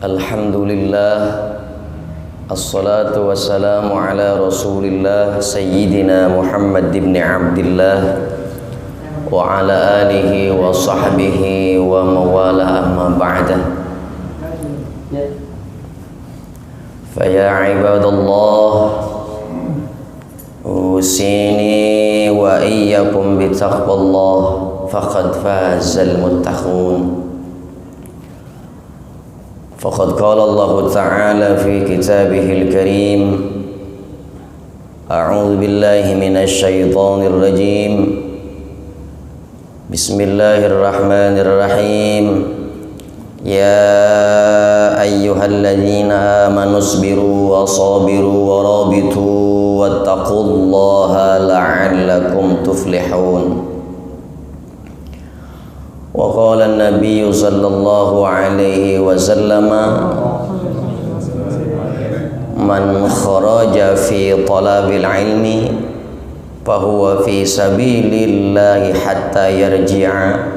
Alhamdulillah, assalatu wassalamu ala rasulillah Sayyidina Muhammad ibn Abdillah wa ala alihi wa sahbihi wa mawala amma ba'dah. Faya ibadallah, usini wa iyyakum bitaqwallah faqad fazal muttaqun. Faqad qala Allah Ta'ala fi kitabihil karim, a'udzu billahi minasy syaithanir rajim. Bismillahirrahmanirrahim. Ya ayyuhalladzina amanu isbiru wa sabiru wa rabitu wattaqullaha la'allakum tuflihun. Wa qala an-nabiy sallallahu alaihi wasallam, man kharaja fi talabil ilmi fahuwa fi sabilillahi hatta yarji'a.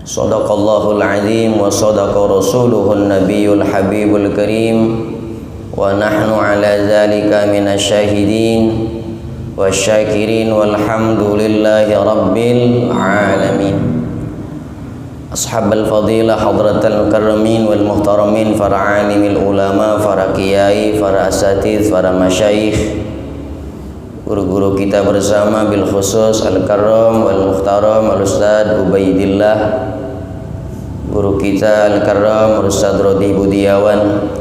Shadaqallahul azim wa sadaqa rasuluhun nabiyyul habibul karim wa nahnu ala dzalika minasyahidin wasyakirin walhamdulillahi rabbil alamin. Ashabal fadilah hadratal karamin wal muhtaramin, para alimil ulama, para kiai, para asatiz, para masyayikh, guru-guru kita bersama, bil khusus al-karam wal muhtaram al-ustad Ubaidillah, guru kita al-karam Ustaz Rodi Budiawan,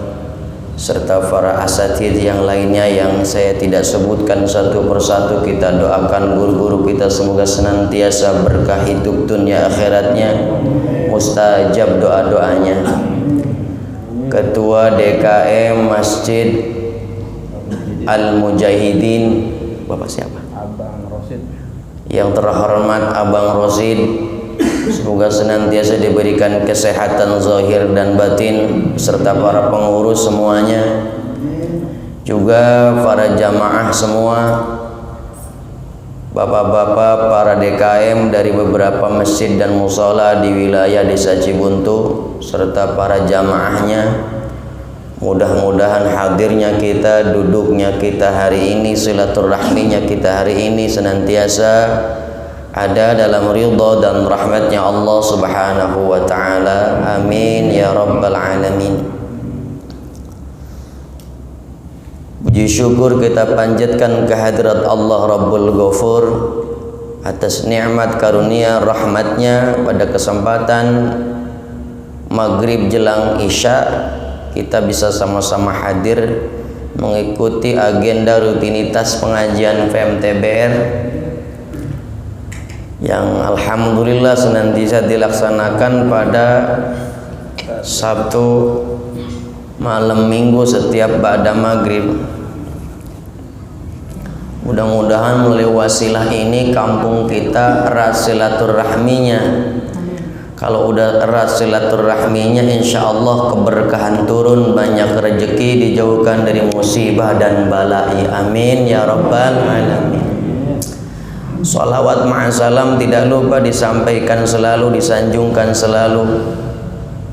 serta para asatid yang lainnya yang saya tidak sebutkan satu persatu. Kita doakan guru-guru kita semoga senantiasa berkah hidup dunia akhiratnya, mustajab doa-doanya. Ketua DKM Masjid Al-Mujahidin, Bapak siapa? Abang Rosid. Yang terhormat Abang Rosid, semoga senantiasa diberikan kesehatan zahir dan batin, serta para pengurus semuanya, juga para jamaah semua, bapak-bapak, para DKM dari beberapa masjid dan musola di wilayah Desa Cibuntu, serta para jamaahnya. Mudah-mudahan hadirnya kita, duduknya kita hari ini, silaturahminya kita hari ini senantiasa ada dalam ridha dan rahmatnya Allah subhanahu wa ta'ala. Amin ya rabbal alamin. Puji syukur kita panjatkan kehadirat Allah Rabbul Ghafur atas nikmat karunia rahmatnya. Pada kesempatan maghrib jelang isya kita bisa sama-sama hadir mengikuti agenda rutinitas pengajian VMTBR yang alhamdulillah senantiasa dilaksanakan pada Sabtu malam minggu setiap ba'da maghrib. Mudah-mudahan melalui wasilah ini kampung kita erat silaturahminya. Kalau udah erat silaturahminya, insya Allah keberkahan turun, banyak rezeki, dijauhkan dari musibah dan balai. Amin ya rabbal alamin. Salawat ma'asalam tidak lupa disampaikan selalu, disanjungkan selalu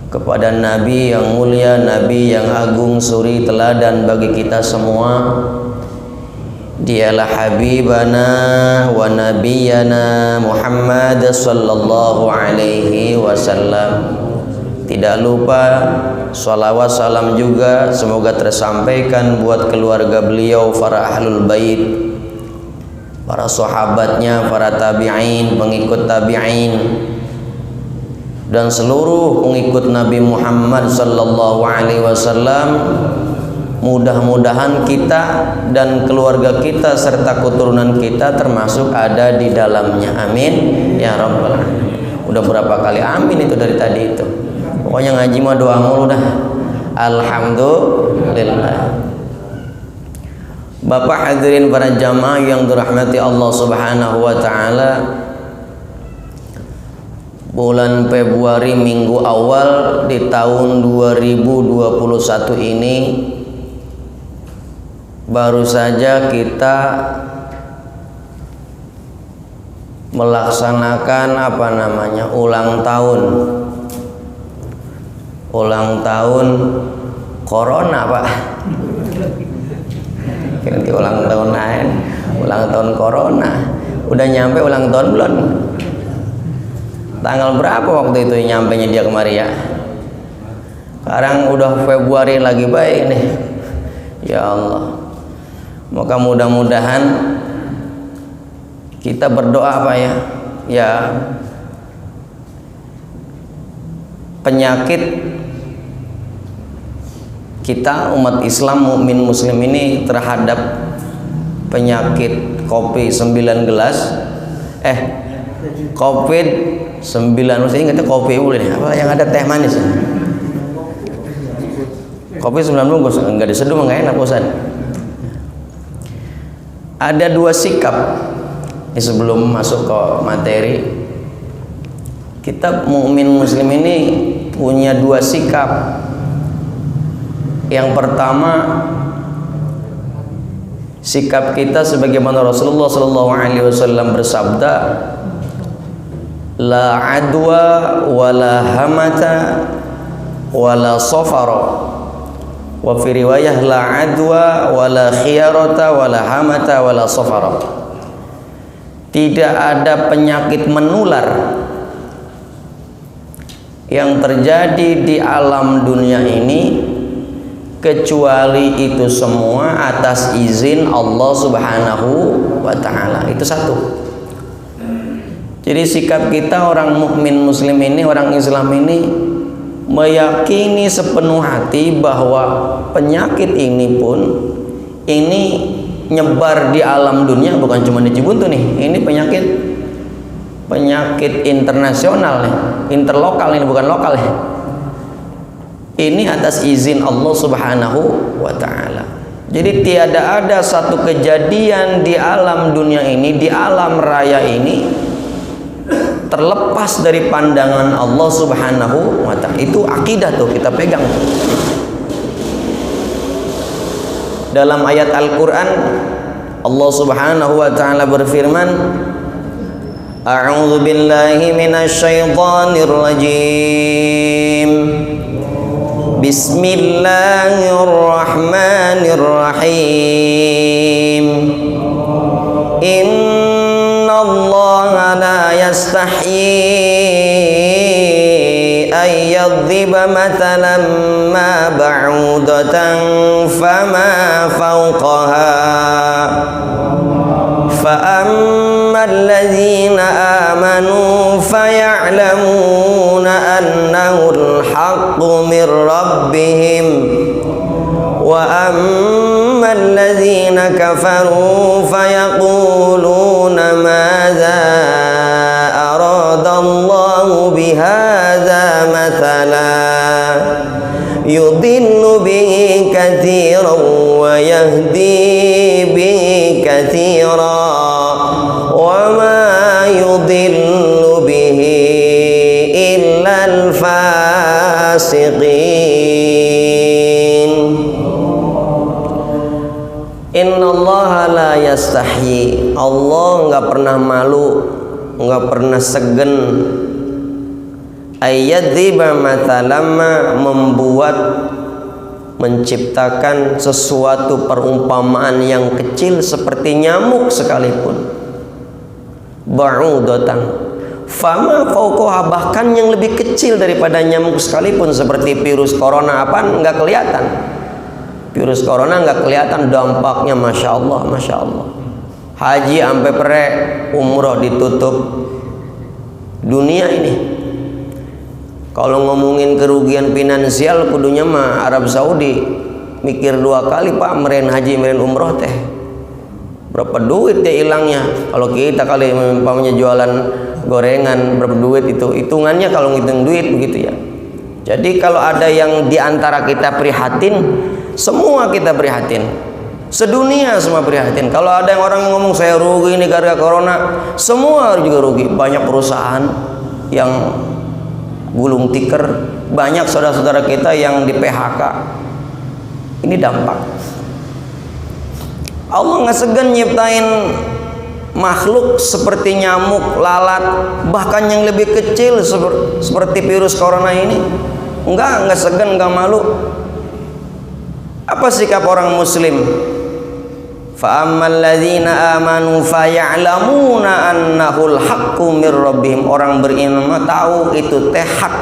kepada Nabi yang mulia, Nabi yang agung, suri teladan bagi kita semua. Dialah habibana wa nabiyana Muhammad sallallahu alaihi wasallam. Tidak lupa salawat salam juga semoga tersampaikan buat keluarga beliau, para ahlul bait, para sahabatnya, para tabi'in, pengikut tabi'in, dan seluruh pengikut Nabi Muhammad sallallahu alaihi wasallam. Mudah-mudahan kita dan keluarga kita serta keturunan kita termasuk ada di dalamnya. Amin ya rabbal alamin. Udah berapa kali amin itu dari tadi itu. Pokoknya ngaji mah doa mulu dah. Alhamdulillah. Bapak hadirin para jamaah yang dirahmati Allah subhanahu wa ta'ala, bulan Februari minggu awal di tahun 2021 ini baru saja kita melaksanakan ulang tahun ulang tahun corona Pak. Nanti ulang tahun lain, ulang tahun corona. Udah nyampe ulang tahun belum? Tanggal berapa waktu itu nyampenya dia kemari ya? Sekarang udah Februari lagi baik nih. Ya Allah. Maka mudah-mudahan kita berdoa Pak ya. Ya, penyakit kita umat Islam mukmin muslim ini terhadap penyakit COVID-19 saya ingatnya kopi boleh nih. Apa yang ada teh manis ya? COVID-19 enggak diseduh enggak enak Ustaz. Ada dua sikap ini sebelum masuk ke materi. Kita mukmin muslim ini punya dua sikap. Yang pertama, sikap kita sebagaimana Rasulullah SAW bersabda, la adwa wala hamata wala safara. Wa fi riwayah la adwa wala khiyarata wala hamata wala safara. Tidak ada penyakit menular yang terjadi di alam dunia ini kecuali itu semua atas izin Allah Subhanahu wa ta'ala. Itu satu. Jadi sikap kita orang mukmin muslim ini, orang Islam ini meyakini sepenuh hati bahwa penyakit ini pun ini nyebar di alam dunia, bukan cuma di Cibuntu nih. Ini penyakit internasional nih, interlokal ini, bukan lokal ya. Ini atas izin Allah Subhanahu wa ta'ala. Jadi tiada ada satu kejadian di alam dunia ini, di alam raya ini terlepas dari pandangan Allah Subhanahu wa ta'ala. Itu akidah tuh, kita pegang. Dalam ayat Al-Quran Allah Subhanahu wa ta'ala berfirman, A'udzu billahi minasy syaithanir rajim. Bismillahirrahmanirrahim. Innallaha la yastahyi ay yadhiba mathalan ma ba'udatan fama fawqaha fa ammal ladzina amanu faya'lamuna annahu al-haqqu min rabbihim wa ammal ladzina kafaru fayaquluna madza aradallahu bihadza mathala yudillu bihi katsiran wa yahdi bihi katsiran wa ma yudillu bihi illa al-fasiqin. Innallaha la yastahyi. Allah enggak pernah malu, enggak pernah segan ayyadziba mathalama, membuat, menciptakan sesuatu perumpamaan yang kecil seperti nyamuk sekalipun, ba'udatan fama fauqaha, bahkan yang lebih kecil daripada nyamuk sekalipun seperti virus corona apa enggak kelihatan. Virus corona enggak kelihatan dampaknya, masya Allah, masya Allah. Haji sampai pere, umroh ditutup. Dunia ini kalau ngomongin kerugian finansial kudunya mah Arab Saudi mikir dua kali Pak, meren haji meren umroh teh berapa duit dia hilangnya. Kalau kita kali umpamanya jualan gorengan berapa duit itu hitungannya kalau ngitung duit begitu ya. Jadi kalau ada yang diantara kita prihatin, semua kita prihatin, sedunia semua prihatin. Kalau ada yang orang ngomong saya rugi ini gara-gara corona, semua juga rugi. Banyak perusahaan yang gulung tikar, banyak saudara-saudara kita yang di PHK. Ini dampak. Allah nggak segan nyiptain makhluk seperti nyamuk, lalat, bahkan yang lebih kecil seperti virus corona ini. Enggak segan, enggak malu. Apa sikap orang muslim? Fa ammal ladzina amanu faya'lamuna annahul haqqu mir rabbihim. Orang beriman tahu itu teh hak,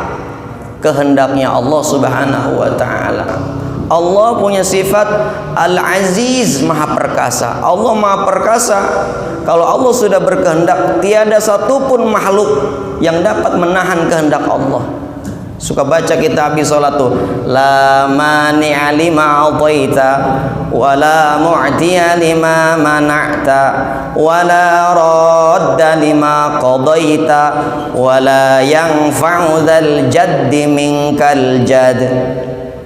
kehendaknya Allah Subhanahu wa taala. Allah punya sifat Al-Aziz, Maha Perkasa. Allah Maha Perkasa. Kalau Allah sudah berkehendak, tiada satupun makhluk yang dapat menahan kehendak Allah. Suka baca kita habis sholat tuh, la mani'a lima a'taita wa la mu'tiya lima mana'ta wa la radda lima qadaita wa la yanfa'u dzal jaddi minkal jadd.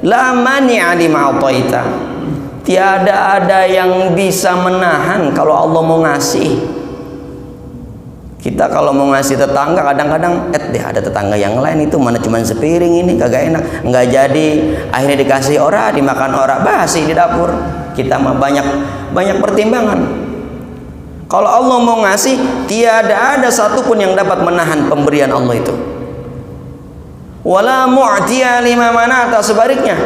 La mani'a lima a'taita, tiada ada yang bisa menahan kalau Allah mau ngasih. Kita kalau mau ngasih tetangga kadang-kadang ada tetangga yang lain itu mana cuman sepiring ini kagak enak, nggak jadi, akhirnya dikasih ora, dimakan ora, basi di dapur. Kita mah banyak pertimbangan. Kalau Allah mau ngasih, tiada ada satupun yang dapat menahan pemberian Allah itu. Wala mu'tiya lima manata, sebaliknya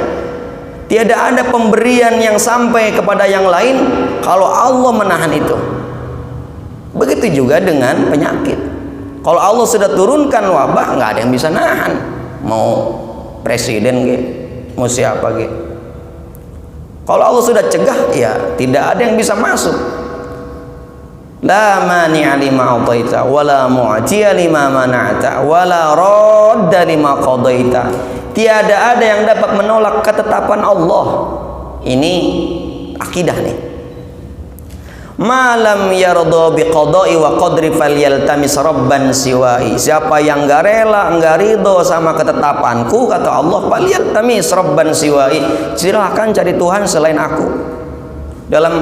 tiada ada pemberian yang sampai kepada yang lain kalau Allah menahan itu. Begitu juga dengan penyakit. Kalau Allah sudah turunkan wabah, nggak ada yang bisa nahan. Mau presiden ge, mau siapa ge. Kalau Allah sudah cegah, ya tidak ada yang bisa masuk. La mani'a lima a'taita wa la mu'tiya lima mana'ta wa la radda lima qadaita. Tiada ada yang dapat menolak ketetapan Allah. Ini akidah nih. Malam yarda biqada'i wa qadri falyaltamis rabban siwai. Siapa yang enggak rela, enggak ridho sama ketetapanku, kata Allah, falyaltamis rabban siwai, silahkan cari Tuhan selain aku. Dalam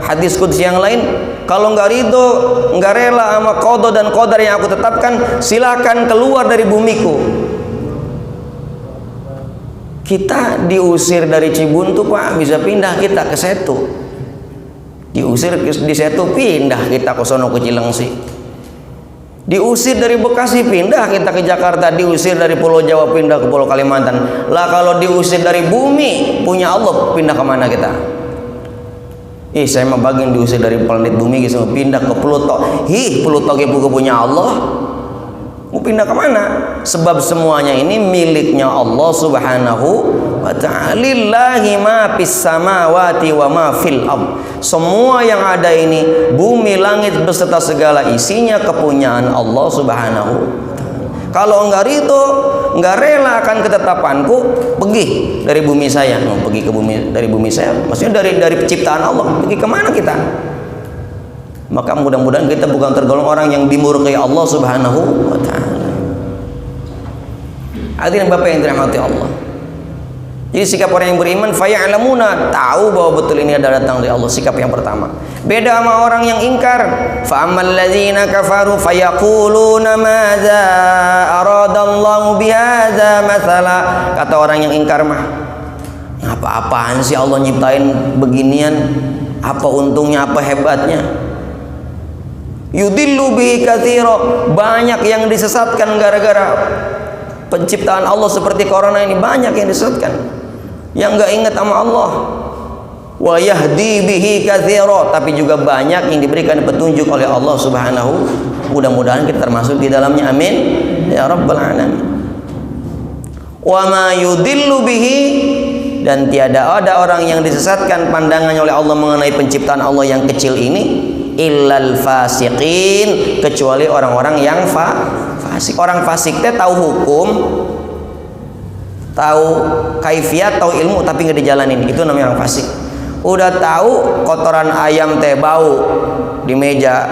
hadis qudsi yang lain, kalau enggak ridho, enggak rela sama qada dan qadar yang aku tetapkan, silahkan keluar dari bumiku. Kita diusir dari Cibuntu, Pak, bisa pindah kita ke Setu. Diusir di Setu, pindah kita ke sono ke Cilengsi. Diusir dari Bekasi, pindah kita ke Jakarta. Diusir dari Pulau Jawa, pindah ke Pulau Kalimantan. Lah kalau diusir dari bumi punya Allah, pindah kemana kita? Saya mah bagian diusir dari planet bumi gitu, pindah ke Pluto. Pluto ke buku punya Allah. Mau pindah kemana? Sebab semuanya ini miliknya Allah Subhanahu wa ta'ala. Lillahi ma fis samawati wa ma fil ard. Semua yang ada ini, bumi, langit beserta segala isinya, kepunyaan Allah Subhanahu wa ta'ala. Kalau enggak ridho, enggak rela akan ketetapanku, pergi dari bumi saya. Mau pergi ke bumi, dari bumi saya, maksudnya dari penciptaan Allah. Pergi kemana kita? Maka mudah-mudahan kita bukan tergolong orang yang dimurkai Allah Subhanahu wa ta'ala. Hadirin Bapak yang dirahmati Allah. Jadi sikap orang yang beriman, faya'lamuna, tahu bahwa betul ini adalah datang dari Allah. Sikap yang pertama. Beda sama orang yang ingkar. Fa ammal ladzina kafaru fayaquluna madza aradallahu bihadza mathala. Kata orang yang ingkar mah, apa-apaan sih Allah nyiptain beginian? Apa untungnya, apa hebatnya? Yudillu bihi katsira, banyak yang disesatkan gara-gara penciptaan Allah seperti corona ini, banyak yang disesatkan, yang enggak ingat sama Allah. Wa yahdi bihi katsira, tapi juga banyak yang diberikan petunjuk oleh Allah Subhanahu. Mudah-mudahan kita termasuk di dalamnya, amin ya rabbal alamin. Wa ma yudillu bihi, dan tiada ada orang yang disesatkan pandangannya oleh Allah mengenai penciptaan Allah yang kecil ini, illal fasiqin, kecuali orang-orang yang fasik. Orang fasik teh tahu hukum, tahu kaifiat, tahu ilmu, tapi nggak dijalanin, itu namanya orang fasik. Udah tahu kotoran ayam teh bau di meja,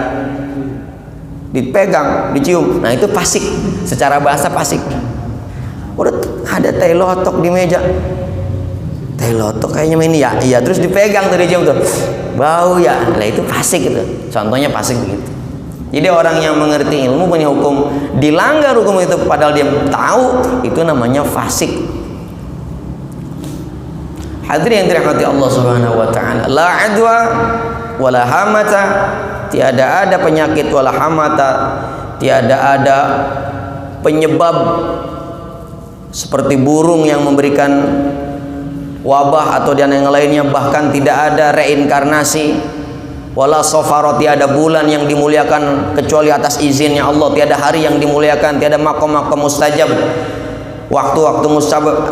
dipegang, dicium, nah itu fasik, secara bahasa fasik. Udah ada teh lotok di meja, teh lotok kayaknya ini ya, iya, terus dipegang tuh, dicium tuh, bau ya, lah itu fasik gitu. Contohnya fasik begitu. Jadi orang yang mengerti ilmu, punya hukum, dilanggar hukum itu padahal dia tahu, itu namanya fasik. Hadirin yang dirahmati Allah Subhanahu wa ta'ala. La adwa wala hamata, tiada ada penyakit wala hamata, tiada ada penyebab seperti burung yang memberikan wabah atau dan yang lainnya, bahkan tidak ada reinkarnasi. Wala safara, tiada bulan yang dimuliakan kecuali atas izinnya Allah, tiada hari yang dimuliakan, tiada makom-makom mustajab, waktu-waktu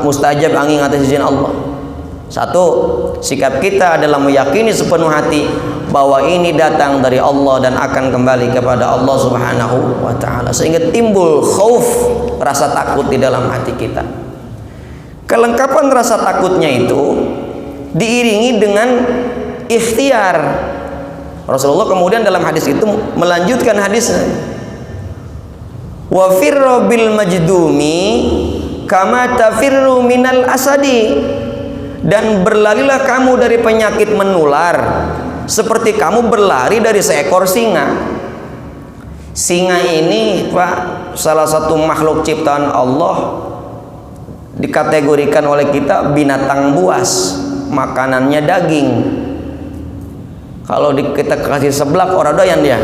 mustajab angin atas izin Allah. Satu, sikap kita adalah meyakini sepenuh hati bahwa ini datang dari Allah dan akan kembali kepada Allah Subhanahu wa ta'ala, sehingga timbul khauf, rasa takut di dalam hati kita. Kelengkapan rasa takutnya itu diiringi dengan ikhtiar. Rasulullah kemudian dalam hadis itu melanjutkan hadisnya, wa firru bil majdumi kama tafirru minal asadi, dan berlarilah kamu dari penyakit menular seperti kamu berlari dari seekor singa. Singa ini, Pak, salah satu makhluk ciptaan Allah, dikategorikan oleh kita binatang buas, makanannya daging. Kalau kita kasih seblak orang doyan dia.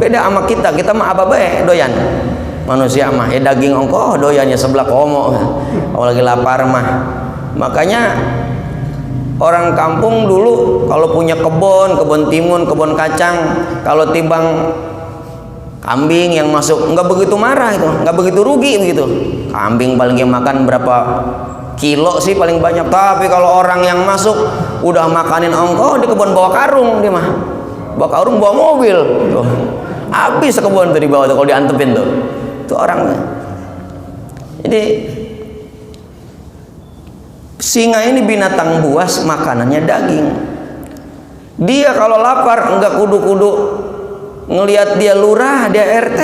Beda sama kita mah apa bae doyan. Manusia mah daging ongkoh doyannya seblak omo. Kalau lagi lapar mah. Makanya orang kampung dulu kalau punya kebun timun, kebun kacang, kalau tibang kambing yang masuk nggak begitu marah itu, nggak begitu rugi begitu. Kambing paling makan berapa kilo sih paling banyak, tapi kalau orang yang masuk udah makanin ongkoh di kebun bawa karung, dia mah bawa karung bawa mobil tuh. Habis kebun tuh di bawah tuh kalau diantepin tuh orangnya. Jadi singa ini binatang buas, makanannya daging. Dia kalau lapar enggak kudu-kudu ngelihat dia lurah, dia RT.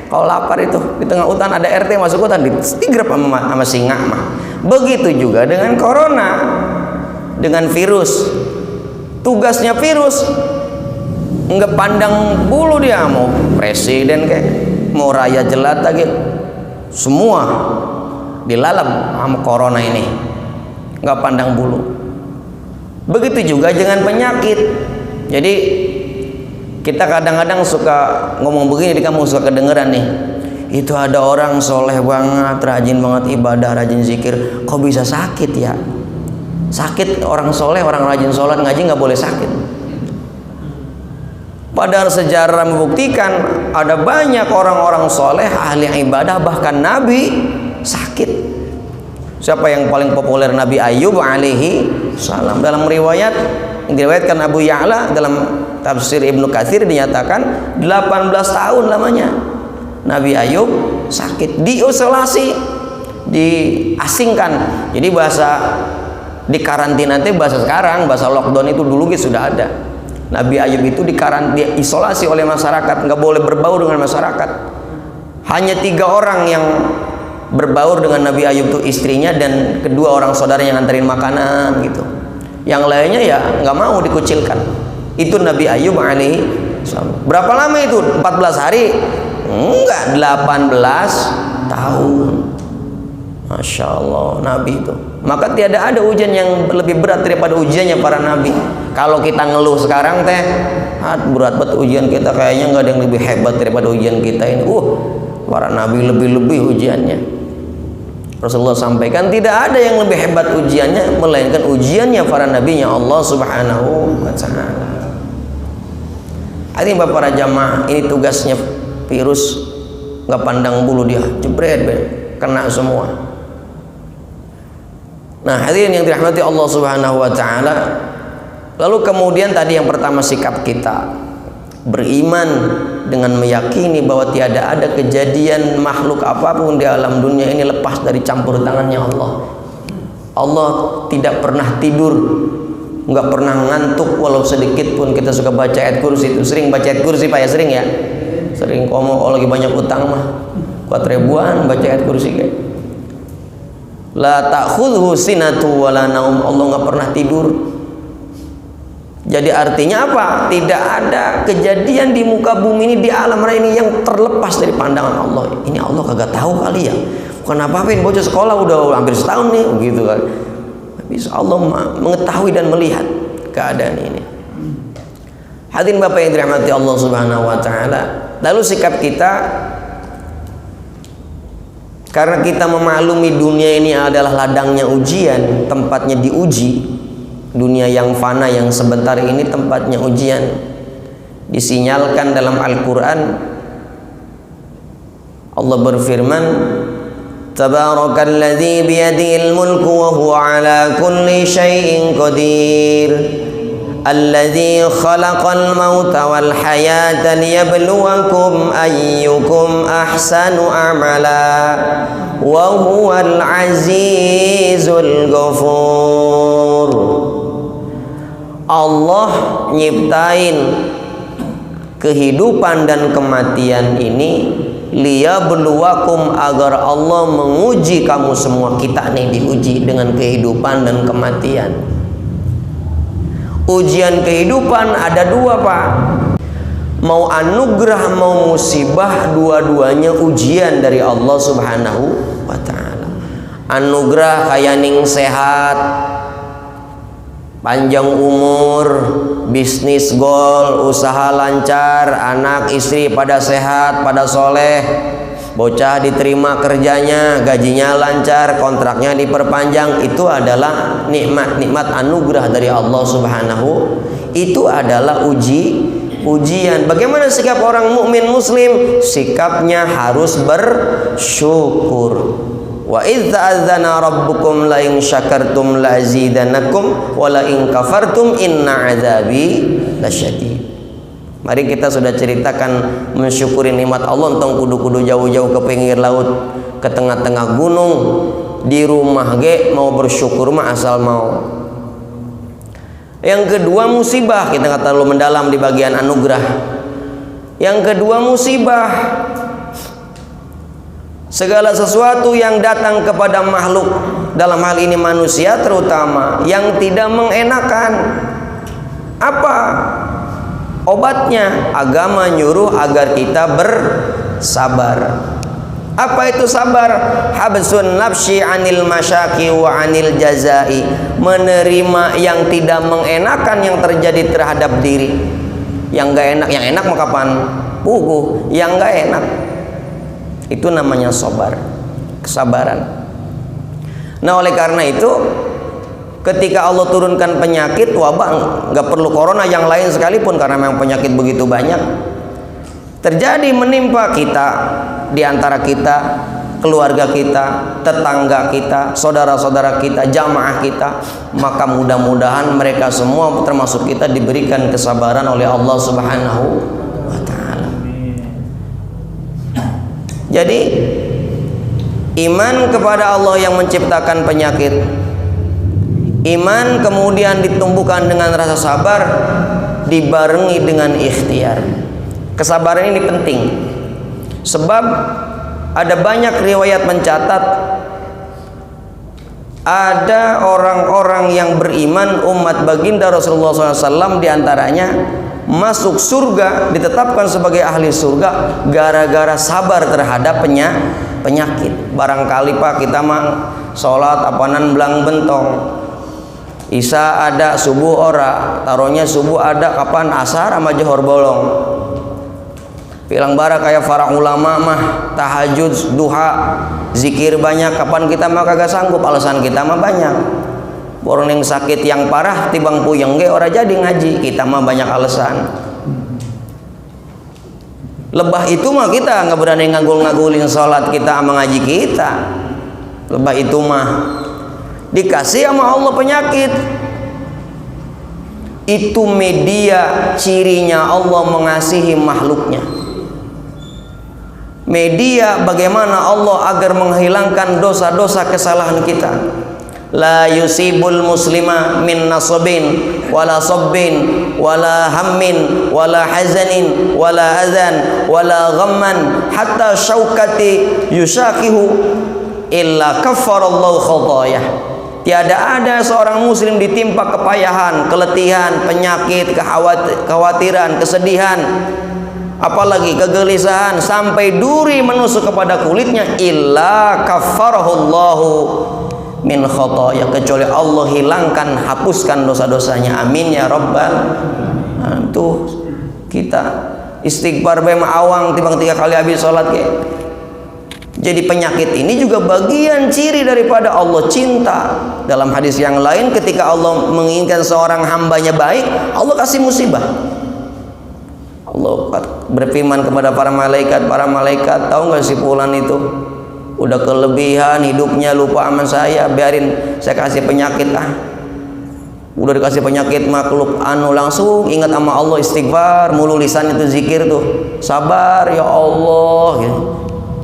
Kalau lapar itu di tengah hutan ada RT masuk hutan digrep sama singa mah. Begitu juga dengan corona, dengan virus. Tugasnya virus nggak pandang bulu, dia mau presiden kayak mau raja jelata gitu, semua dilalap sama corona ini, nggak pandang bulu. Begitu juga dengan penyakit. Jadi kita kadang-kadang suka ngomong begini di kamu, suka kedengeran nih, itu ada orang soleh banget, rajin banget ibadah, rajin zikir, kok bisa sakit ya? Sakit orang soleh, orang rajin sholat ngaji nggak boleh sakit. Padahal sejarah membuktikan ada banyak orang-orang soleh, ahli ibadah, bahkan Nabi sakit. Siapa yang paling populer? Nabi Ayub alaihi salam. Dalam riwayat yang diriwayatkan Abu Ya'la dalam tafsir Ibnu Katsir dinyatakan 18 tahun lamanya Nabi Ayub sakit, diisolasi, diasingkan. Jadi bahasa di karantina itu bahasa sekarang, bahasa lockdown itu dulu gitu sudah ada. Nabi Ayub itu diisolasi oleh masyarakat, nggak boleh berbaur dengan masyarakat. Hanya 3 orang yang berbaur dengan Nabi Ayub itu, istrinya dan kedua orang saudaranya yang nganterin makanan gitu. Yang lainnya ya nggak mau, dikucilkan. Itu Nabi Ayub alaihi salam. Berapa lama itu? 14 hari? Enggak, 18 tahun. Masya Allah Nabi itu. Maka tiada ada ujian yang lebih berat daripada ujiannya para nabi. Kalau kita ngeluh sekarang teh, berat banget ujian kita, kayaknya nggak ada yang lebih hebat daripada ujian kita ini. Para nabi lebih-lebih ujiannya. Rasulullah sampaikan tidak ada yang lebih hebat ujiannya melainkan ujiannya para nabinya Allah Subhanahu wa ta'ala. Ini Bapak para jamaah, ini tugasnya virus, nggak pandang bulu dia, jebret kena semua. Nah, hadirin yang dirahmati Allah Subhanahu wa ta'ala. Lalu kemudian tadi yang pertama, sikap kita beriman dengan meyakini bahwa tiada ada kejadian makhluk apapun di alam dunia ini lepas dari campur tangannya Allah. Allah tidak pernah tidur, nggak pernah ngantuk walau sedikit pun. Kita suka baca ayat kursi itu, sering baca ayat kursi Pak ya, sering ya, sering kalau lagi banyak utang mah kuat ribuan baca ayat kursi kayak. La ta'khudhu sinatu wala naum, Allah nggak pernah tidur. Jadi artinya apa? Tidak ada kejadian di muka bumi ini, di alam raya ini yang terlepas dari pandangan Allah. Ini Allah kagak tahu kali ya? Bukan apa-apain, bocah sekolah udah hampir setahun nih, begitu kan? Bisa Allah mengetahui dan melihat keadaan ini. Hadirin Bapak yang dirahmati Allah Subhanahu wa ta'ala. Lalu sikap kita Karena kita memaklumi dunia ini adalah ladangnya ujian, tempatnya diuji. Dunia yang fana yang sebentar ini tempatnya ujian. Disinyalkan dalam Al-Quran, Allah berfirman, Tabarakalladzi biyadihil mulku wa huwa ala kulli syai'in qadir. Alladzi khalaqal mauta wal hayata liyabluwakum ayyukum ahsanu amala wa huwal azizul ghafur. Allah nyiptain kehidupan dan kematian ini liyabluwakum, agar Allah menguji kamu semua. Kita nih diuji dengan kehidupan dan kematian. Ujian kehidupan ada dua, Pak. Mau anugerah mau musibah, dua-duanya ujian dari Allah Subhanahu wa ta'ala. Anugerah kayak ning sehat, panjang umur, bisnis goal, usaha lancar, anak istri pada sehat, pada soleh, bocah diterima kerjanya, gajinya lancar, kontraknya diperpanjang. Itu adalah nikmat-nikmat anugerah dari Allah Subhanahu. Itu adalah ujian. Bagaimana sikap orang mukmin muslim? Sikapnya harus bersyukur. Wa idz ta'adzana rabbukum la in syakartum la azidanakum wa la in kafartum inna adzabi lasyadid. Mari kita sudah ceritakan mensyukuri nikmat Allah, tong kudu-kudu jauh-jauh ke pinggir laut, ke tengah-tengah gunung, di rumah ge mau bersyukur mah asal mau. Yang kedua musibah, kita nggak terlalu mendalam di bagian anugerah. Yang kedua musibah, segala sesuatu yang datang kepada makhluk, dalam hal ini manusia terutama, yang tidak mengenakan. Apa obatnya? Agama nyuruh agar kita bersabar. Apa itu sabar? Habsun nafsi anil masyaki wa anil jazai. Menerima yang tidak mengenakan yang terjadi terhadap diri. Yang gak enak, yang enak mah kapan? Puguh. Yang gak enak, itu namanya sabar, kesabaran. Nah, oleh karena itu, ketika Allah turunkan penyakit, wabah, nggak perlu corona, yang lain sekalipun, karena memang penyakit begitu banyak terjadi menimpa kita, di antara kita, keluarga kita, tetangga kita, saudara-saudara kita, jamaah kita, maka mudah-mudahan mereka semua termasuk kita diberikan kesabaran oleh Allah Subhanahu wa ta'ala. Jadi iman kepada Allah yang menciptakan penyakit, iman kemudian ditumbuhkan dengan rasa sabar, dibarengi dengan ikhtiar. Kesabaran ini penting, sebab ada banyak riwayat mencatat ada orang-orang yang beriman umat baginda Rasulullah SAW, diantaranya masuk surga, ditetapkan sebagai ahli surga gara-gara sabar terhadap penyakit. Barangkali Pak, kita mah sholat apanan belang bentong, isya ada, subuh ora, taruhnya subuh ada, kapan asar sama johor bolong. Bilang bara kayak para ulama mah tahajud, duha, zikir banyak, kapan kita mah kagak sanggup, alasan kita mah banyak. Orang yang sakit yang parah tibang puyeng ge ora jadi ngaji, kita mah banyak alasan. Lebah itu mah kita nggak berani ngagul-ngagulin sholat kita sama ngaji kita. Lebah itu mah dikasih sama Allah penyakit. Itu media cirinya Allah mengasihi makhluknya. Media bagaimana Allah agar menghilangkan dosa-dosa kesalahan kita. La yusibul muslima min nasabin wala sabbin wala hammin wala hazanin wala adhan wala ghamman hatta syaukati yushakihu illa kaffarallahu khataayah. Tiada ada seorang muslim ditimpa kepayahan, keletihan, penyakit, kekhawatiran, kesedihan, apalagi kegelisahan, sampai duri menusuk kepada kulitnya, illa kaffarahullahu min khotoya, kecuali Allah hilangkan, hapuskan dosa-dosanya. Amin ya rabbal. Nah, tuh kita istighfar bae awang timbang 3 kali habis sholat ke. Jadi penyakit ini juga bagian ciri daripada Allah cinta. Dalam hadis yang lain, ketika Allah menginginkan seorang hambanya baik, Allah kasih musibah. Allah berfirman kepada para malaikat, tahu nggak si fulan itu udah kelebihan hidupnya, lupa sama saya, biarin saya kasih penyakit Udah dikasih penyakit makhluk langsung ingat sama Allah, istighfar mulu, lisan itu zikir tuh, sabar ya Allah gitu.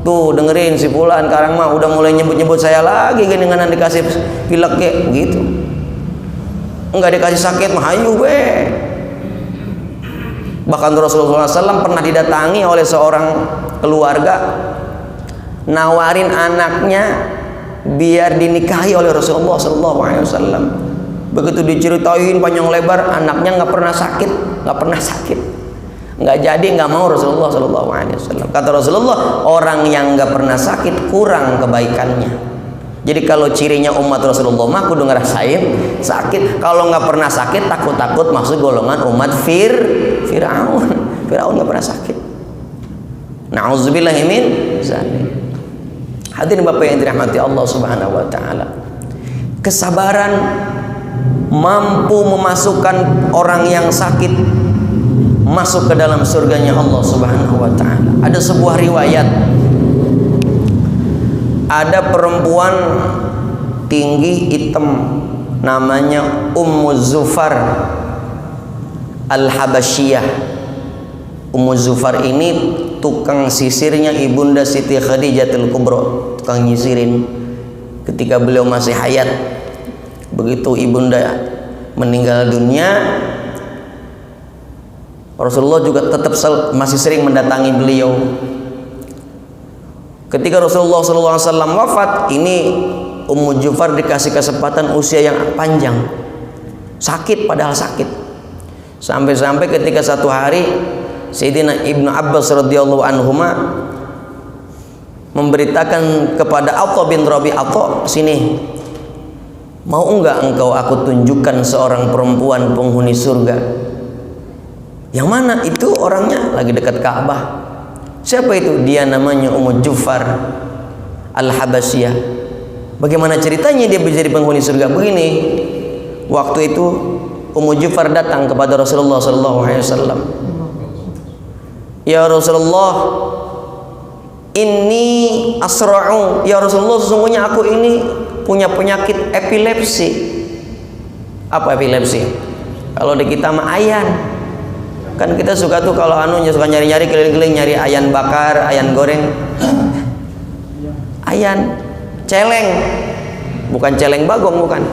Tuh dengerin si fulan sekarang mah udah mulai nyebut-nyebut saya lagi gini, dengan dikasih pilek kayak gitu, enggak dikasih sakit mah hayu be. Bahkan Rasulullah SAW pernah didatangi oleh seorang keluarga nawarin anaknya biar dinikahi oleh Rasulullah SAW. Begitu diceritain panjang lebar, anaknya nggak pernah sakit, nggak jadi, nggak mau Rasulullah SAW. Kata Rasulullah, orang yang nggak pernah sakit kurang kebaikannya. Jadi kalau cirinya umat Rasulullah mah kudu ngerasain sakit. Kalau nggak pernah sakit, takut-takut masuk golongan umat Fir'aun. Fir'aun nggak pernah sakit. Na'udzubillahi min dzalik. Hadirin Bapak yang dirahmati Allah Subhanahu wa taala. Kesabaran mampu memasukkan orang yang sakit masuk ke dalam surganya Allah Subhanahu wa taala. Ada sebuah riwayat, ada perempuan tinggi hitam namanya Ummu Zufar Al-Habasyiyah. Ummu Zufar ini tukang sisirnya Ibunda Siti Khadijatul Kubra, tukang nyisirin ketika beliau masih hayat. Begitu Ibunda meninggal dunia, Rasulullah juga tetap masih sering mendatangi beliau. Ketika Rasulullah SAW wafat, ini Ummu Zufar dikasih kesempatan usia yang panjang, sakit padahal sakit, sampai-sampai ketika satu hari Sayyidina Ibnu Abbas radhiyallahu anhuma memberitakan kepada Atha bin Rabi'ah, sini, mau enggak engkau aku tunjukkan seorang perempuan penghuni surga? Yang mana itu orangnya? Lagi dekat Ka'bah. Siapa itu? Dia namanya Ummu Zufar Al-Habasyiyah. Bagaimana ceritanya dia menjadi penghuni surga? Begini, waktu itu Ummu Zufar datang kepada Rasulullah SAW. Ya Rasulullah, ini asra'u. Ya Rasulullah, sesungguhnya aku ini punya penyakit epilepsi. Apa epilepsi? Kalau di kita mah ayan. Kan kita suka tuh kalau suka nyari-nyari keliling-keliling nyari ayan bakar, ayan goreng. Ayan, celeng. Bukan celeng bagong, bukan.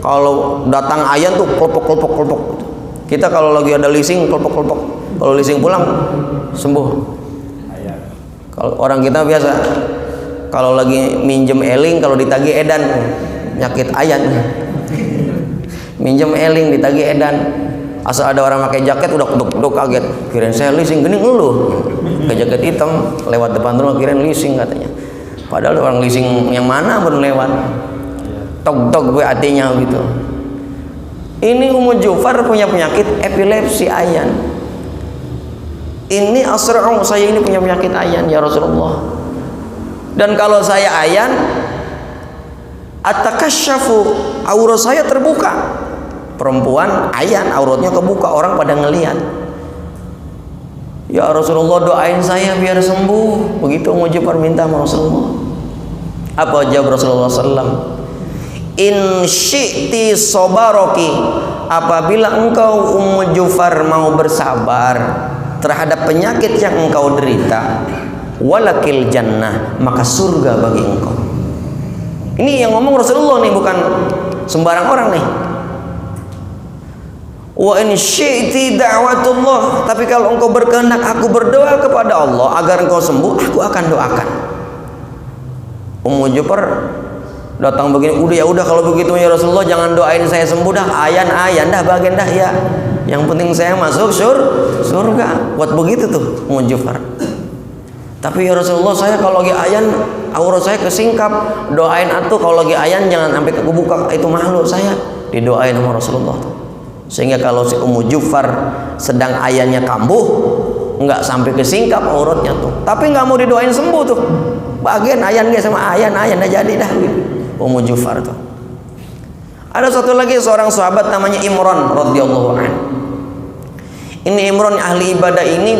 Kalau datang ayan tuh kelopok. Kita kalau lagi ada leasing kelopok. Kalau leasing pulang sembuh. Kalau orang kita biasa kalau lagi minjem eling, kalau ditagih edan, nyakit ayan. Minjem eling ditagih edan. Asal ada orang pakai jaket udah keduk kaget, kirain saya leasing, gening lu pakai jaket hitam lewat depan rumah, kirain leasing katanya. Padahal orang leasing yang mana baru lewat, tok gue hatinya gitu. Ini Ummu Zufar punya penyakit epilepsi ayan. Ini asra'u, saya ini punya penyakit ayan ya Rasulullah. Dan kalau saya ayan, atakasyafu, aurat saya terbuka. Perempuan ayan, auratnya kebuka, orang pada ngelihat. Ya Rasulullah, doain saya biar sembuh. Begitu Ummu Zufar minta sama Rasulullah. Apa jawab Rasulullah SAW? In syi'ti sabaraki, apabila engkau Ummu Zufar mau bersabar terhadap penyakit yang engkau derita, walakil jannah, maka surga bagi engkau. Ini yang ngomong Rasulullah nih, bukan sembarang orang nih. Wa in syi'ti da'watullah, tapi kalau engkau berkehendak aku berdoa kepada Allah agar engkau sembuh, aku akan doakan. Ummu Zufar datang begini, udah kalau begitu ya Rasulullah, jangan doain saya sembuh dah, ayan dah, bagian dah ya. Yang penting saya masuk surga. Buat begitu tuh Ummu Zufar. Tapi ya Rasulullah, saya kalau lagi ayan aurat saya kesingkap, doain atuh kalau lagi ayan jangan sampai kebuka, itu malu saya. Didoain sama Rasulullah tuh. Sehingga kalau si Ummu Zufar sedang ayannya kambuh, nggak sampai ke singkap auratnya tuh, tapi nggak mau didoain sembuh tuh. Bagian ayan dia sama ayan dah jadi dah. Ummu Jufar tuh. Ada satu lagi seorang sahabat namanya Imran radhiyallahu anhu. Ini Imran ahli ibadah ini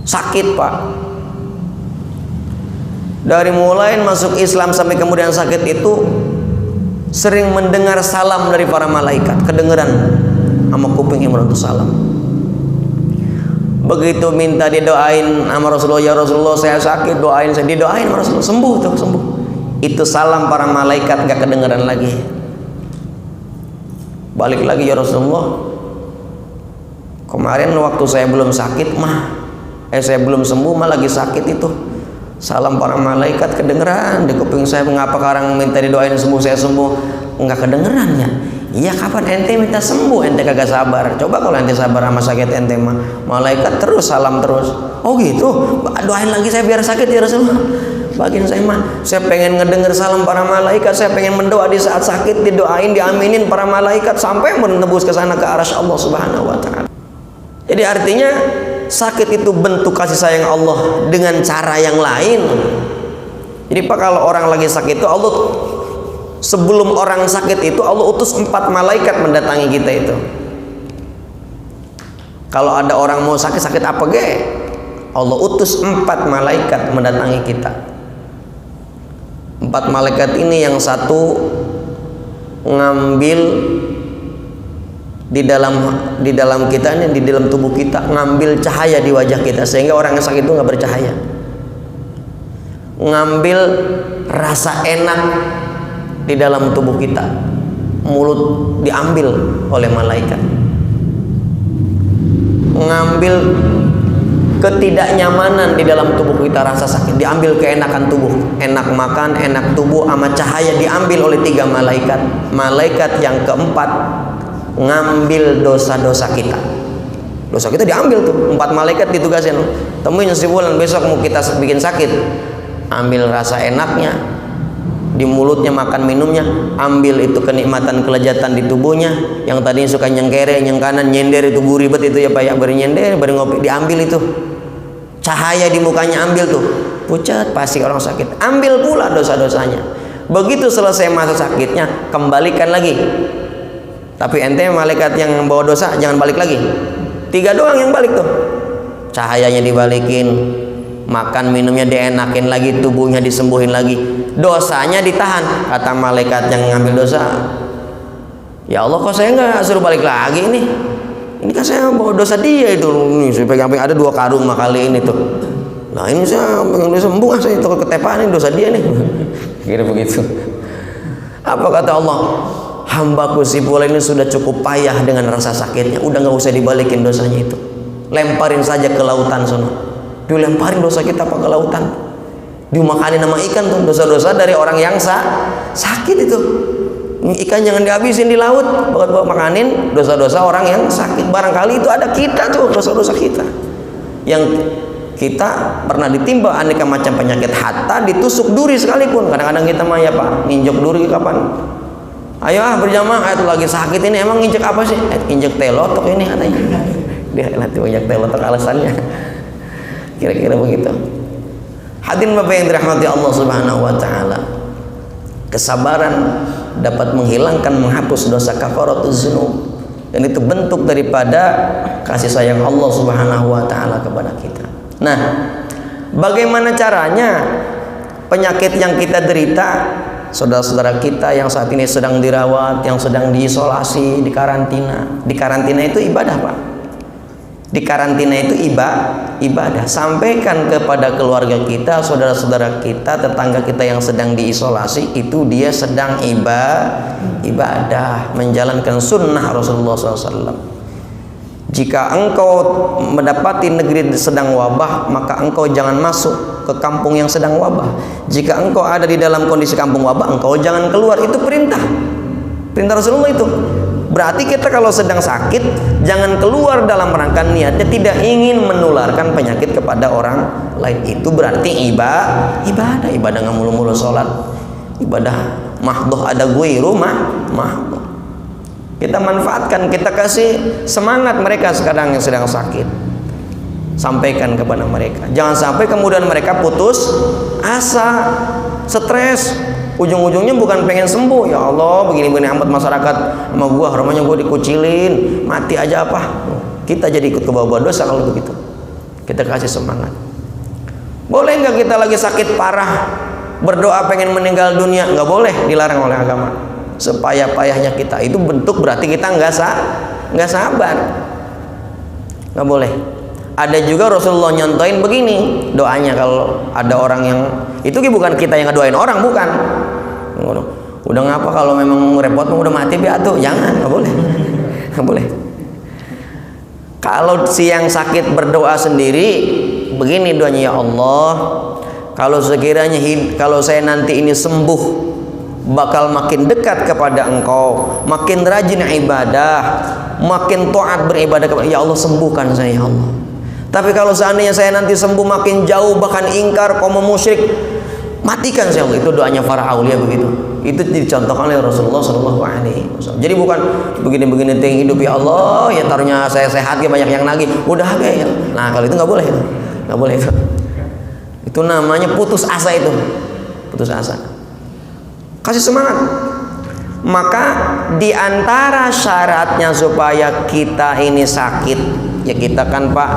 sakit Pak. Dari mulai masuk Islam sampai kemudian sakit itu sering mendengar salam dari para malaikat, kedengeran sama kuping Imran itu salam. Begitu minta didoain sama Rasulullah, ya Rasulullah saya sakit, doain saya, didoain sama Rasulullah, sembuh tuh, sembuh. Itu salam para malaikat gak kedengeran lagi. Balik lagi, ya Rasulullah, kemarin waktu saya belum sakit saya belum sembuh lagi sakit itu, salam para malaikat kedengeran di kuping saya. Mengapa sekarang minta didoain sembuh saya sembuh nggak kedengeran ya? Iya, kapan ente minta sembuh ente kagak sabar. Coba kalau ente sabar sama sakit ente malaikat terus salam terus. Oh gitu, doain lagi saya biar sakit ya Rasulullah. Bagian saya pengen ngedenger salam para malaikat, saya pengen mendoa di saat sakit, didoain, diaminin para malaikat sampai menembus ke sana ke arasy Allah Subhanahu wa taala. Jadi artinya sakit itu bentuk kasih sayang Allah dengan cara yang lain. Jadi Pak, kalau orang lagi sakit itu Allah, sebelum orang sakit itu Allah utus 4 malaikat mendatangi kita itu. Kalau ada orang mau sakit apa ge, Allah utus 4 malaikat mendatangi kita. 4 malaikat ini yang satu ngambil di dalam kita ini, di dalam tubuh kita, ngambil cahaya di wajah kita sehingga orang yang sakit itu nggak bercahaya. Ngambil rasa enak di dalam tubuh kita, mulut diambil oleh malaikat. Ngambil ketidaknyamanan di dalam tubuh kita, rasa sakit diambil, keenakan tubuh, enak makan, enak tubuh, sama cahaya diambil oleh 3 malaikat. Malaikat yang keempat ngambil dosa-dosa kita. Dosa kita diambil tuh, 4 malaikat ditugasin. Temuin si Wulan besok mau kita bikin sakit, ambil rasa enaknya di mulutnya, makan minumnya, ambil itu kenikmatan kelezatan di tubuhnya. Yang tadinya suka nyengkere, nyengkanan, nyender, itu gurih bet itu ya Pak ya, beri nyender, beri ngopi, diambil itu. Cahaya di mukanya ambil tuh, pucat pasti orang sakit, ambil pula dosa-dosanya. Begitu selesai masa sakitnya, kembalikan lagi. Tapi ente malaikat yang bawa dosa jangan balik lagi. 3 doang yang balik tuh. Cahayanya dibalikin, makan minumnya dienakin lagi, tubuhnya disembuhin lagi, dosanya ditahan. Kata malaikat yang ngambil dosa, ya Allah, kok saya nggak suruh balik lagi ini kan saya bawa dosa dia itu. Nih saya pegang ada 2 karung kali ini tuh. Nah ini saya pegang dosa, sembuh saya itu ketepan ini dosa dia nih. Kira begitu. Apa kata Allah? Hambaku si Fulan ini sudah cukup payah dengan rasa sakitnya, udah nggak usah dibalikin dosanya itu, lemparin saja ke lautan sana. Dilemparin dosa kita ke lautan, dimakanin sama ikan tuh, dosa-dosa dari orang yang sakit itu. Ikan jangan dihabisin di laut, bawa makanin dosa-dosa orang yang sakit. Barangkali itu ada kita tuh, dosa-dosa kita yang kita pernah ditimpa aneka macam penyakit, hatta ditusuk duri sekalipun. Kadang-kadang kita mah ya Pak, nginjek duri kapan? Ayo berjamaah, itu lagi sakit ini emang nginjek apa sih? Injek telotok ini katanya. Dia nanti injek telotok alasannya. Kira-kira begitu. Hadirin Bapak yang dirahmati Allah Subhanahu wa taala. Kesabaran dapat menghilangkan, menghapus dosa kafaratuz dzunub. Dan itu bentuk daripada kasih sayang Allah Subhanahu wa taala kepada kita. Nah, bagaimana caranya penyakit yang kita derita, saudara-saudara kita yang saat ini sedang dirawat, yang sedang diisolasi, di karantina. Di karantina itu ibadah Pak. Di karantina itu ibadah. Sampaikan kepada keluarga kita, saudara-saudara kita, tetangga kita yang sedang diisolasi, itu dia sedang ibadah, menjalankan sunnah Rasulullah SAW. Jika engkau mendapati negeri sedang wabah, maka engkau jangan masuk ke kampung yang sedang wabah. Jika engkau ada di dalam kondisi kampung wabah, engkau jangan keluar. Itu perintah Rasulullah itu. Berarti kita kalau sedang sakit jangan keluar dalam rangka niatnya tidak ingin menularkan penyakit kepada orang lain. Itu berarti ibadah nggak mulu-mulu sholat, ibadah mahdhoh, ada gue rumah mahdhoh. Kita manfaatkan, kita kasih semangat mereka sekarang yang sedang sakit. sampaikan kepada mereka. Jangan sampai kemudian mereka putus asa, stres, ujung-ujungnya bukan pengen sembuh. Ya Allah, begini-begini amat masyarakat sama gua, rumahnya gua dikucilin, mati aja apa. Kita jadi ikut ke bawah dosa kalau begitu. Kita kasih semangat. Boleh nggak kita lagi sakit parah berdoa pengen meninggal dunia? Nggak boleh, dilarang oleh agama. Sepayah-payahnya kita itu bentuk berarti kita nggak sabar. Nggak boleh. Ada juga Rasulullah nyontoin begini doanya kalau ada orang yang itu bukan kita yang ngedoain orang, bukan. Udah ngapa kalau memang repot udah mati biatu, jangan, nggak boleh, nggak boleh. Kalau si yang sakit berdoa sendiri begini doanya, ya Allah, kalau sekiranya kalau saya nanti ini sembuh, bakal makin dekat kepada Engkau, makin rajin ibadah, makin taat beribadah kepada ya Allah, sembuhkan saya ya Allah. Tapi kalau seandainya saya nanti sembuh makin jauh bahkan ingkar kaum musyrik, matikan saya Allah. Itu doanya para aulia begitu. Itu dicontohkan oleh Rasulullah SAW. Jadi bukan begini-begini ting hidup ya Allah, ya taruhnya saya sehat ya banyak yang nagih, udah ya. Nah kalau itu nggak boleh, nggak boleh itu. Itu namanya putus asa itu, putus asa. Kasih semangat. Maka diantara syaratnya supaya kita ini sakit, ya kita kan Pak,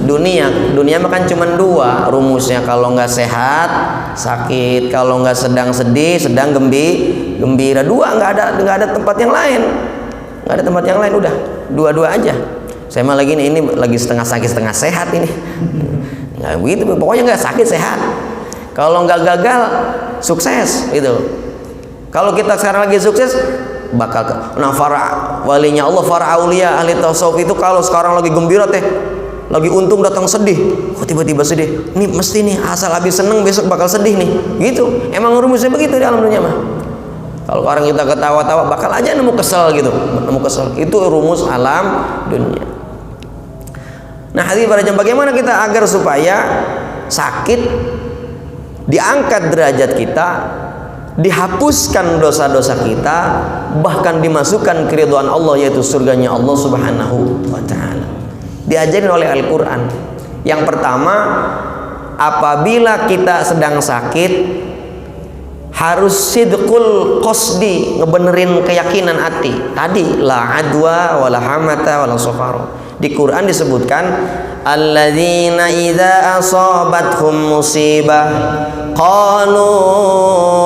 dunia makan cuma dua rumusnya. Kalau nggak sehat sakit, kalau nggak sedang sedih sedang gembira. Dua, nggak ada tempat yang lain, nggak ada tempat yang lain. Udah dua-dua aja. Saya mah lagi ini lagi setengah sakit setengah sehat ini. Nggak begitu, pokoknya nggak sakit sehat. Kalau nggak gagal sukses gitu. Kalau kita sekarang lagi sukses bakal para walinya Allah, para aulia ahli tasawuf itu kalau sekarang lagi gembira teh, lagi untung datang sedih, kok tiba-tiba sedih, ini mesti nih asal habis seneng besok bakal sedih nih, gitu. Emang rumusnya begitu di alam dunia mah. Kalau orang kita ketawa-tawa bakal aja nemu kesel gitu, nemu kesel. Itu rumus alam dunia. Nah hadirin para jemaah, bagaimana kita agar supaya sakit diangkat derajat kita, dihapuskan dosa-dosa kita, bahkan dimasukkan keridhaan Allah yaitu surganya Allah Subhanahu wa ta'ala. Diajarin oleh Al-Quran. Yang pertama, apabila kita sedang sakit harus sidqul qasdi, ngebenerin keyakinan hati. Tadi la adwa wala hamata wala safaro. Di Quran disebutkan alladzina idza asabathum musibah qalu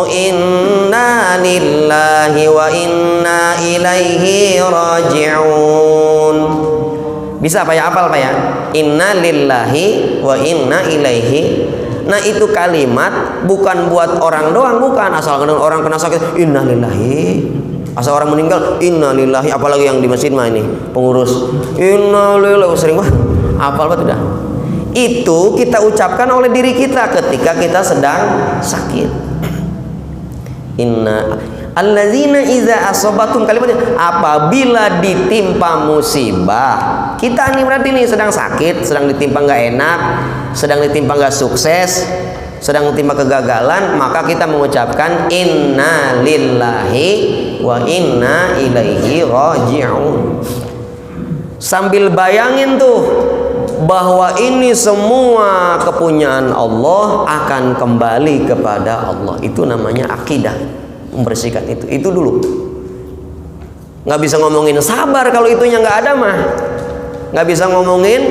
inna lillahi wa inna ilaihi raji'un. Bisa Pak ya, hafal Pak ya? Inna lillahi wa inna ilaihi. Nah itu kalimat bukan buat orang doang, bukan asal orang kena sakit inna lillahi, asal orang meninggal inna lillahi. Apalagi yang di masjid mah ini pengurus inna lillahi sering banget hafal banget udah. Itu kita ucapkan oleh diri kita ketika kita sedang sakit. Inna alladzina idza asabatum, kalimatnya apabila ditimpa musibah. Kita nih berarti nih sedang sakit, sedang ditimpa nggak enak, sedang ditimpa nggak sukses, sedang ditimpa kegagalan, maka kita mengucapkan inna lillahi wa inna ilaihi raji'un. Sambil bayangin tuh bahwa ini semua kepunyaan Allah akan kembali kepada Allah. Itu namanya akidah, membersihkan itu dulu. Nggak bisa ngomongin sabar kalau itunya nggak ada mah. Nggak bisa ngomongin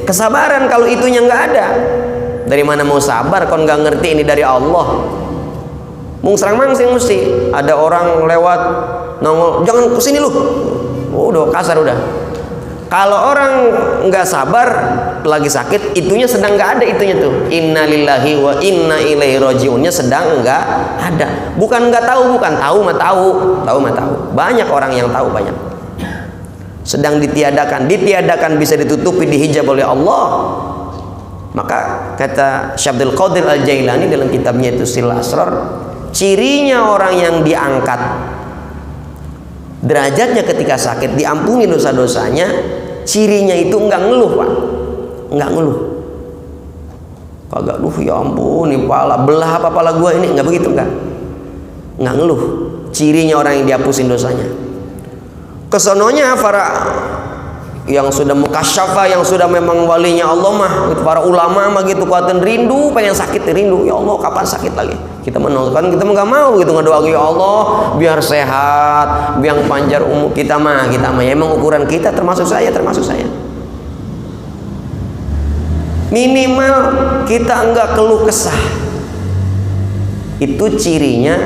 kesabaran kalau itunya nggak ada. Dari mana mau sabar kalau nggak ngerti ini dari Allah? Mung serang mangsing mesti ada orang lewat nongol, jangan kesini lu. Udah kasar udah. Kalau orang nggak sabar lagi sakit, itunya sedang nggak ada itunya tuh. Inna lillahi wa inna ilaihi raji'unnya sedang nggak ada. Bukan nggak tahu, bukan tahu mah tahu, tahu mah tahu. Banyak orang yang tahu banyak. Sedang ditiadakan bisa ditutupi, dihijab oleh Allah. Maka kata Syekh Abdul Qadir Al-Jailani dalam kitabnya itu Silsilah Asrar, cirinya orang yang diangkat derajatnya ketika sakit, diampuni dosa-dosanya, cirinya itu enggak ngeluh Pak, enggak ngeluh. Kagak ya ampun ini pala belah apa pala gua ini, enggak begitu, enggak ngeluh. Cirinya orang yang dihapusin dosanya. Kesononya para yang sudah mukasyafa, yang sudah memang walinya Allah mah, para ulama mah gitu, kuatin rindu, pengen sakit rindu, ya Allah kapan sakit lagi. Kita menolakkan, kita nggak mau gitu ngedoain, ya Allah biar sehat, biar panjang umur kita mah ya emang ukuran kita, termasuk saya. Minimal kita enggak keluh kesah, itu cirinya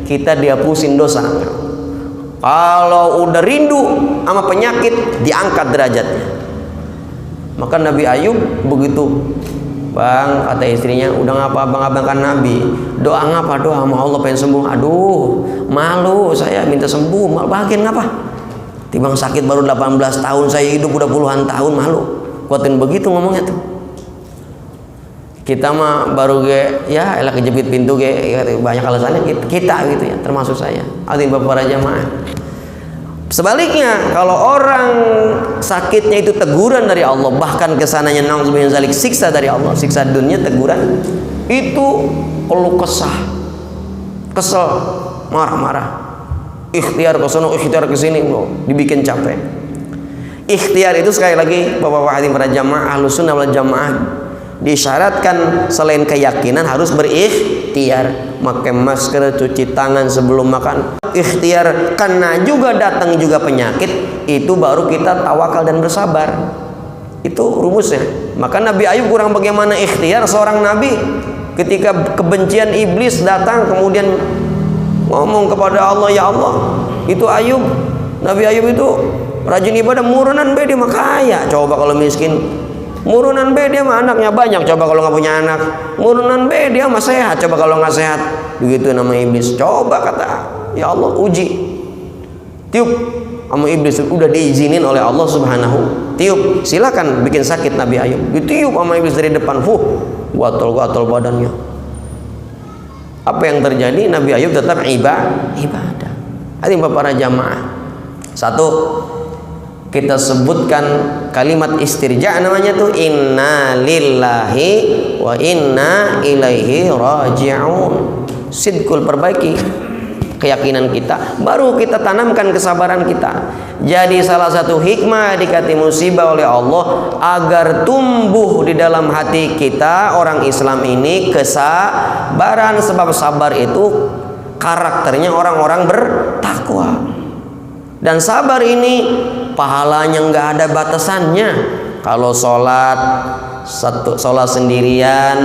kita dihapusin dosa. Kalau udah rindu sama penyakit, diangkat derajatnya. Maka Nabi Ayub begitu, bang, kata istrinya, udah ngapa abang kan Nabi, doa ngapa, doa sama Allah pengen sembuh. Aduh, malu saya minta sembuh, malu bagian ngapa? Timbang sakit baru 18 tahun, saya hidup udah puluhan tahun, malu. Kuatin begitu ngomongnya tuh. Kita mah baru ya elah kejepit pintu banyak alasannya kita gitu ya, termasuk saya. Hadirin Bapak para jamaah. Sebaliknya, kalau orang sakitnya itu teguran dari Allah, bahkan kesananya na'udzubillah min zalik, siksa dari Allah, siksa dunia, teguran itu keluh kesah, kesel, marah-marah, ikhtiar ke sana, ikhtiar ke sini, dibikin capek. Ikhtiar itu sekali lagi Bapak-bapak hadirin para jamaah Ahlussunnah wal Jamaah, disyaratkan selain keyakinan harus berikhtiar, pakai masker, cuci tangan sebelum makan, ikhtiar. Karena juga datang juga penyakit, itu baru kita tawakal dan bersabar. Itu rumusnya. Maka Nabi Ayub kurang bagaimana ikhtiar seorang nabi ketika kebencian iblis datang, kemudian ngomong kepada Allah, ya Allah, itu Ayub, Nabi Ayub itu rajin ibadah, murunan dia mah kaya. Coba kalau miskin, murunan dia mah anaknya banyak. Coba kalau nggak punya anak, murunan dia mah sehat. Coba kalau nggak sehat, begitu nama iblis. Coba kata, ya Allah, uji, tiup sama iblis. Udah diizinin oleh Allah Subhanahu, tiup, silakan bikin sakit Nabi Ayub. Ditiup sama iblis dari depan, gatal badannya. Apa yang terjadi? Nabi Ayub tetap ibadah. Hadirin Bapak para jamaah, satu, kita sebutkan kalimat istirja, namanya tuh inna lillahi wa inna ilaihi raji'un. Sidqul, perbaiki keyakinan kita, baru kita tanamkan kesabaran kita. Jadi salah satu hikmah dikasih musibah oleh Allah agar tumbuh di dalam hati kita orang Islam ini kesabaran, sebab sabar itu karakternya orang-orang bertakwa. Dan sabar ini pahalanya nggak ada batasannya. Kalau sholat sendirian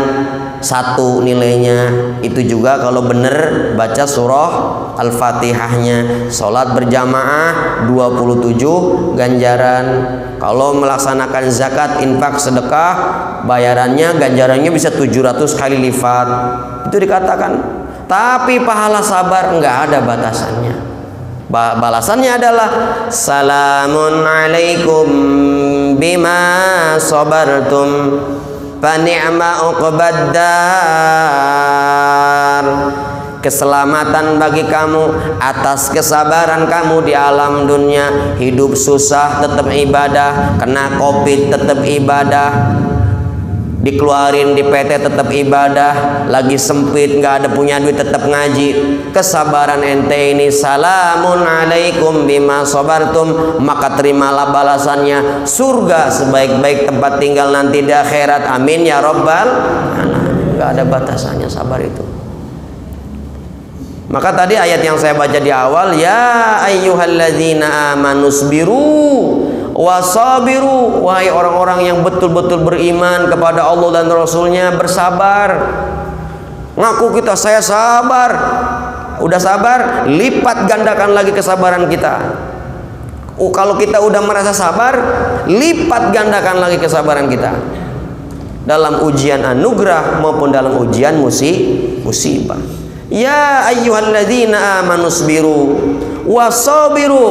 satu nilainya, itu juga kalau bener baca surah Al-Fatihahnya. Sholat berjamaah 27 ganjaran. Kalau melaksanakan zakat, infak, sedekah, bayarannya, ganjarannya bisa 700 kali lipat. Itu dikatakan. Tapi pahala sabar nggak ada batasannya. Balasannya adalah salamun alaikum bima sabartum fa ni'ma uqbaddar. Keselamatan bagi kamu atas kesabaran kamu di alam dunia. Hidup susah tetap ibadah, kena covid tetap ibadah, dikeluarin di PT tetap ibadah, lagi sempit nggak ada punya duit tetap ngaji. Kesabaran ente ini salamun alaikum bima sabartum, maka terimalah balasannya surga sebaik-baik tempat tinggal nanti di akhirat. Amin ya rabbal alamin. Nggak ada batasannya sabar itu. Maka tadi ayat yang saya baca di awal, ya ayyuhalladzina amanusbiru wasabiru, wahai orang-orang yang betul-betul beriman kepada Allah dan Rasulnya, bersabar. Ngaku kita, saya sabar. Udah sabar, lipat gandakan lagi kesabaran kita. Kalau kita udah merasa sabar, lipat gandakan lagi kesabaran kita dalam ujian anugerah maupun dalam ujian musibah. Ya ayyuhalladzina amanusbiru wasabiru.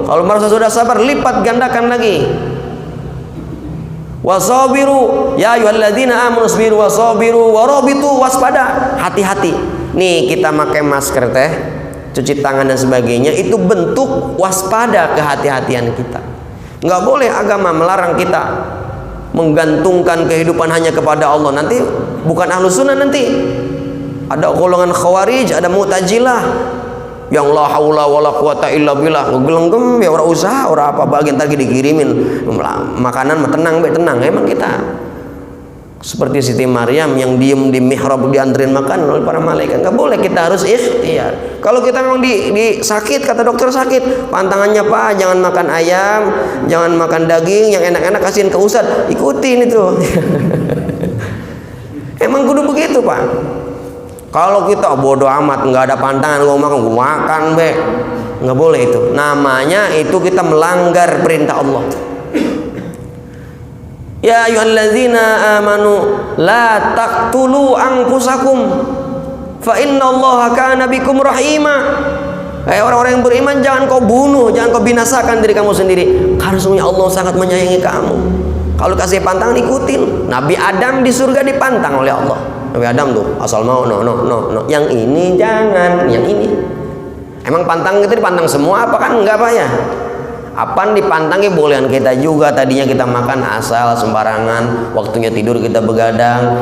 Kalau merasa sudah sabar, lipat gandakan lagi. Wasabiru, ya ayyuhalladzina amanu sabiru wasabiru warabitu, waspada, hati-hati. Nih kita pakai masker teh, cuci tangan dan sebagainya, itu bentuk waspada, kehati-hatian kita. Nggak boleh agama melarang kita menggantungkan kehidupan hanya kepada Allah. Nanti bukan Ahlus Sunnah, nanti ada golongan Khawarij, ada Mu'tazilah. yang la haula wala quwata illa billah, gelenggem ya, orang usaha orang apa bagian tadi dikirimin makanan, tenang be, tenang. Emang kita seperti Siti Maryam yang diem di mihrab dianterin makan oleh para malaikat? Nggak boleh, kita harus ikhtiar. Kalau kita memang di sakit, kata dokter sakit, pantangannya Pak, jangan makan ayam, jangan makan daging, yang enak-enak kasihin ke ustad, ikutin itu. Emang kudu begitu Pak. Kalau kita bodoh amat, nggak ada pantangan, gue makan be, nggak boleh itu. Namanya itu kita melanggar perintah Allah. Ya ayyuhalladzina amanu la taqtulu anfusakum fa innallaha kana bikum rahima. Hai orang-orang yang beriman, jangan kau bunuh, jangan kau binasakan diri kamu sendiri, karena sesungguhnya Allah sangat menyayangi kamu. Kalau kasih pantangan ikutin. Nabi Adam di surga dipantang oleh Allah. Nabi Adam tuh asal mau no, yang ini jangan, yang ini. Emang pantang itu dipantang semua apa kan? Enggak Pak ya. Apaan dipantangnya bolehan kita juga. Tadinya kita makan asal sembarangan, waktunya tidur kita begadang.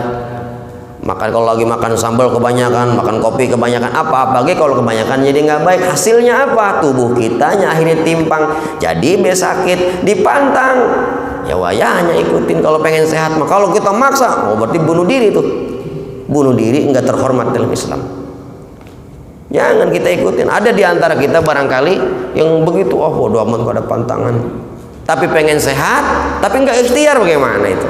Makan kalau lagi makan sambal kebanyakan, makan kopi kebanyakan, apalagi kalau kebanyakan jadi nggak baik. Hasilnya apa? Tubuh kitanya akhirnya timpang, jadi sakit, dipantang. Ya wayahnya ikutin kalau pengen sehat. Maka kalau kita maksa, oh berarti bunuh diri tuh. Bunuh diri nggak terhormat dalam Islam. Jangan kita ikutin. Ada di antara kita barangkali yang begitu, oh bodo amat gak ada pantangan, tapi pengen sehat, tapi nggak ikhtiar. Bagaimana itu?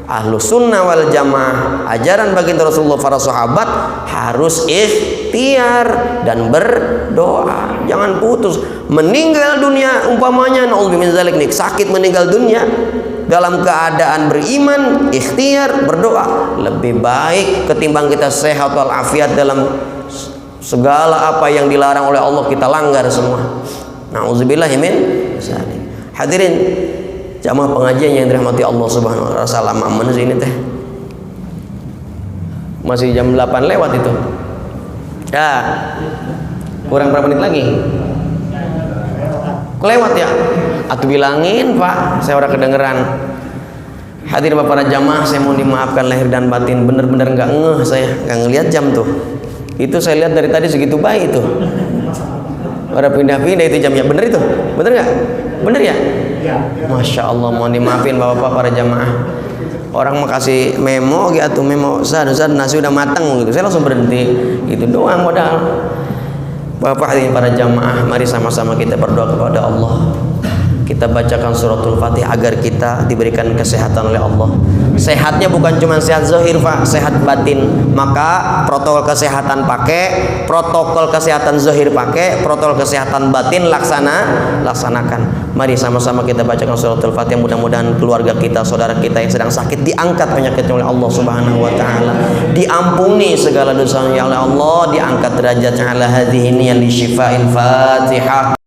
Ahlus sunnah wal jamaah, ajaran baginda Rasulullah, para sahabat harus ikhtiar dan berdoa. Jangan putus. Meninggal dunia umpamanya, naudzubillah min dzalik nih, sakit meninggal dunia, dalam keadaan beriman, ikhtiar, berdoa lebih baik ketimbang kita sehat walafiat dalam segala apa yang dilarang oleh Allah kita langgar semua. Nauzubillah min dzalik. Hadirin jamaah pengajian yang dirahmati Allah Subhanahu wa taala, salam aman sini teh. Masih jam 8 lewat itu. Ya. Kurang berapa menit lagi? Kelewat ya? Atuh bilangin Pak, saya orang kedengeran. Hadirin Bapak jamaah, saya mohon dimaafkan lahir dan batin, bener-bener nggak ngeh, saya nggak ngelihat jam tuh. Itu saya lihat dari tadi segitu baik itu. Orang pindah-pindah itu jamnya, bener itu? Bener nggak? Bener ya? Masya Allah, mohon dimaafin Bapak-bapak para jamaah. Orang mau kasih memo gitu, memo Ustaz nasi udah matang gitu, saya langsung berhenti. Itu doang modal. Bapak hadirin para jamaah, mari sama-sama kita berdoa kepada Allah. Kita bacakan suratul Fatihah agar kita diberikan kesehatan oleh Allah. Sehatnya bukan cuma sehat zahir Pak, sehat batin. Maka protokol kesehatan pakai, protokol kesehatan zahir pakai, protokol kesehatan batin laksanakan. Mari sama-sama kita bacakan suratul Fatihah. Mudah-mudahan keluarga kita, saudara kita yang sedang sakit diangkat penyakitnya oleh Allah Subhanahu wa taala. Diampuni segala dosanya oleh Allah, diangkat derajatnya ala hadhihi niyan li syifa'il Fatihah.